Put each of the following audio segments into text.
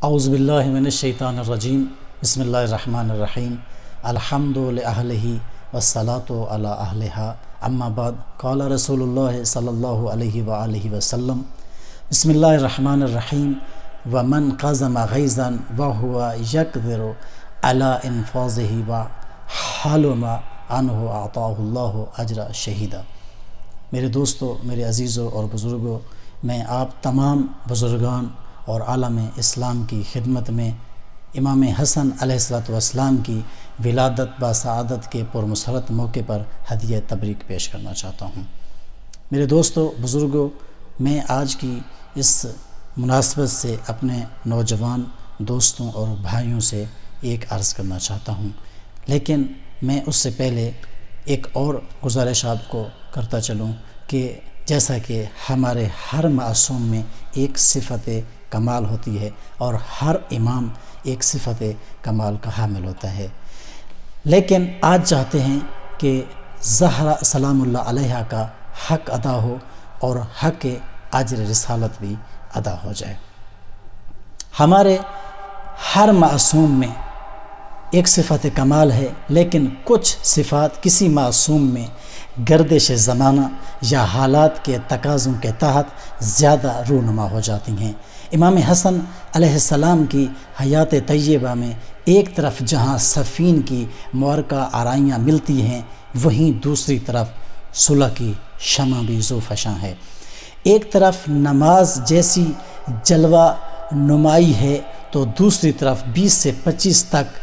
اعوذ باللہ من الشیطان الرجیم بسم اللہ الرحمن الرحیم الحمد لأہلہ والصلاة علی اہلہا اما بعد قال رسول اللہ صلی اللہ علیہ وآلہ وسلم بسم اللہ الرحمن الرحیم ومن قزم غیظا وهو یقدر علی انفاذہ وحلم عنہ اعطاہ اللہ اجر شہیدا۔ میرے دوستو، میرے عزیزوں اور بزرگوں، میں آپ تمام بزرگان اور عالم اسلام کی خدمت میں امام حسن علیہ السلام کی ولادت بسعادت کے پرمسرت موقع پر ہدیہ تبریک پیش کرنا چاہتا ہوں۔ میرے دوستو بزرگوں، میں آج کی اس مناسبت سے اپنے نوجوان دوستوں اور بھائیوں سے ایک عرض کرنا چاہتا ہوں، لیکن میں اس سے پہلے ایک اور گزارش آپ کو کرتا چلوں کہ جیسا کہ ہمارے ہر معصوم میں ایک صفت کمال ہوتی ہے اور ہر امام ایک صفت کمال کا حامل ہوتا ہے، لیکن آج چاہتے ہیں کہ زہرا سلام اللہ علیہا کا حق ادا ہو اور حق اجر رسالت بھی ادا ہو جائے۔ ہمارے ہر معصوم میں ایک صفت کمال ہے، لیکن کچھ صفات کسی معصوم میں گردش زمانہ یا حالات کے تقاضوں کے تحت زیادہ رونما ہو جاتی ہیں۔ امام حسن علیہ السلام کی حیات طیبہ میں ایک طرف جہاں صفین کی معرکہ آرائیاں ملتی ہیں، وہیں دوسری طرف صلح کی شمع بھی ذو فشاں ہے۔ ایک طرف نماز جیسی جلوہ نمائی ہے تو دوسری طرف 20 سے 25 تک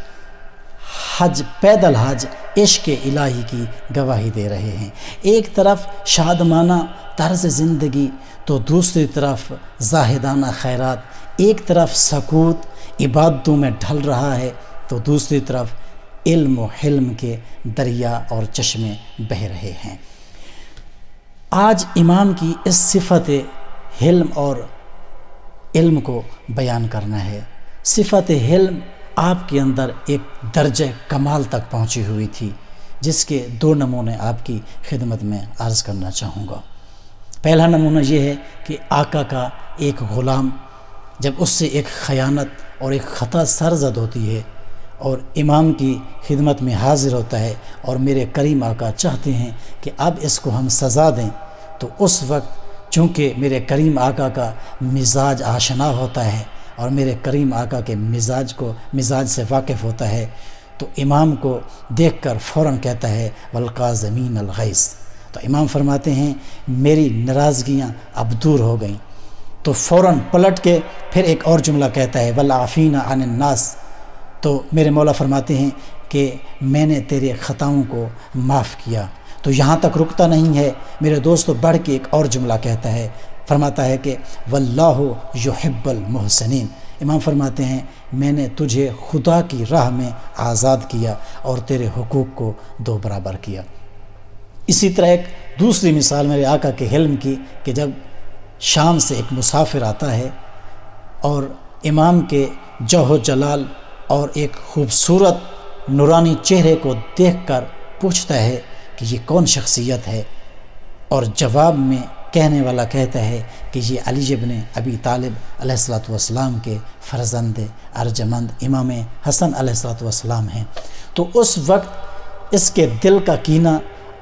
حج پیدل حج عشق الہی کی گواہی دے رہے ہیں۔ ایک طرف شادمانہ طرز زندگی تو دوسری طرف زاہدانہ خیرات، ایک طرف سکوت عبادتوں میں ڈھل رہا ہے تو دوسری طرف علم و حلم کے دریا اور چشمے بہہ رہے ہیں۔ آج امام کی اس صفت حلم اور علم کو بیان کرنا ہے۔ صفت حلم آپ کے اندر ایک درجہ کمال تک پہنچی ہوئی تھی، جس کے 2 نمونے آپ کی خدمت میں عرض کرنا چاہوں گا۔ پہلا نمونہ یہ ہے کہ آقا کا ایک غلام جب اس سے ایک خیانت اور ایک خطا سرزد ہوتی ہے اور امام کی خدمت میں حاضر ہوتا ہے اور میرے کریم آقا چاہتے ہیں کہ اب اس کو ہم سزا دیں، تو اس وقت چونکہ میرے کریم آقا کا مزاج آشنا ہوتا ہے اور میرے کریم آقا کے مزاج سے واقف ہوتا ہے، تو امام کو دیکھ کر فوراً کہتا ہے والقاظمین الغیظ۔ تو امام فرماتے ہیں میری ناراضگیاں اب دور ہو گئیں، تو فوراً پلٹ کے پھر ایک اور جملہ کہتا ہے والعافین عن الناس۔ تو میرے مولا فرماتے ہیں کہ میں نے تیرے خطاؤں کو معاف کیا۔ تو یہاں تک رکتا نہیں ہے میرے دوستو، بڑھ کے ایک اور جملہ کہتا ہے، فرماتا ہے کہ واللہ یحب المحسنین۔ امام فرماتے ہیں میں نے تجھے خدا کی راہ میں آزاد کیا اور تیرے حقوق کو 2 برابر کیا۔ اسی طرح ایک دوسری مثال میرے آقا کے حلم کی کہ جب شام سے ایک مسافر آتا ہے اور امام کے جوہ و جلال اور ایک خوبصورت نورانی چہرے کو دیکھ کر پوچھتا ہے کہ یہ کون شخصیت ہے، اور جواب میں کہنے والا کہتا ہے کہ یہ علی ابن ابی طالب علیہ السلام کے فرزند ارجمند امام حسن علیہ السلام ہیں۔ تو اس وقت اس کے دل کا کینہ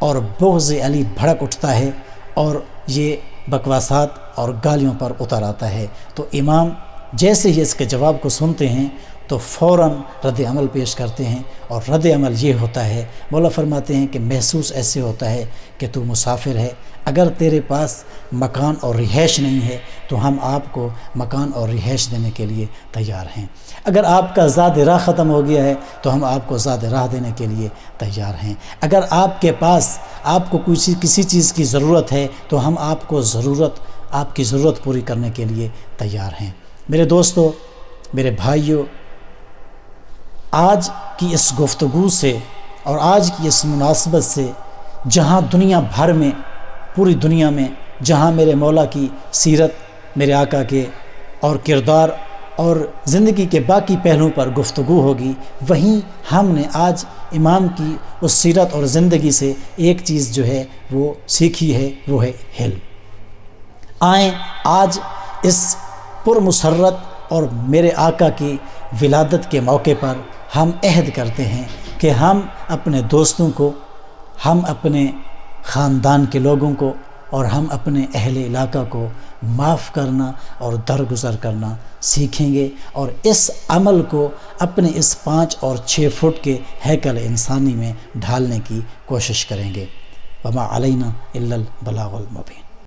اور بغض علی بھڑک اٹھتا ہے اور یہ بکواسات اور گالیوں پر اتر آتا ہے۔ تو امام جیسے ہی اس کے جواب کو سنتے ہیں تو فوراً رد عمل پیش کرتے ہیں، اور رد عمل یہ ہوتا ہے، مولا فرماتے ہیں کہ محسوس ایسے ہوتا ہے کہ تو مسافر ہے، اگر تیرے پاس مکان اور رہائش نہیں ہے تو ہم آپ کو مکان اور رہائش دینے کے لیے تیار ہیں، اگر آپ کا زاد راہ ختم ہو گیا ہے تو ہم آپ کو زاد راہ دینے کے لیے تیار ہیں، اگر آپ کے پاس آپ کو کسی چیز کی ضرورت ہے تو ہم آپ کی ضرورت پوری کرنے کے لیے تیار ہیں۔ میرے دوستو، میرے بھائیوں، آج کی اس گفتگو سے اور آج کی اس مناسبت سے جہاں دنیا بھر میں، پوری دنیا میں جہاں میرے مولا کی سیرت، میرے آقا کے اور کردار اور زندگی کے باقی پہلوؤں پر گفتگو ہوگی، وہیں ہم نے آج امام کی اس سیرت اور زندگی سے ایک چیز جو ہے وہ سیکھی ہے، وہ ہے حلم۔ آئیں آج اس پرمسرت اور میرے آقا کی ولادت کے موقع پر ہم عہد کرتے ہیں کہ ہم اپنے دوستوں کو، ہم اپنے خاندان کے لوگوں کو اور ہم اپنے اہل علاقہ کو معاف کرنا اور درگزر کرنا سیکھیں گے، اور اس عمل کو اپنے اس 5 اور 6 فٹ کے ہیکل انسانی میں ڈھالنے کی کوشش کریں گے۔ وما علینا الا البلاغ المبین۔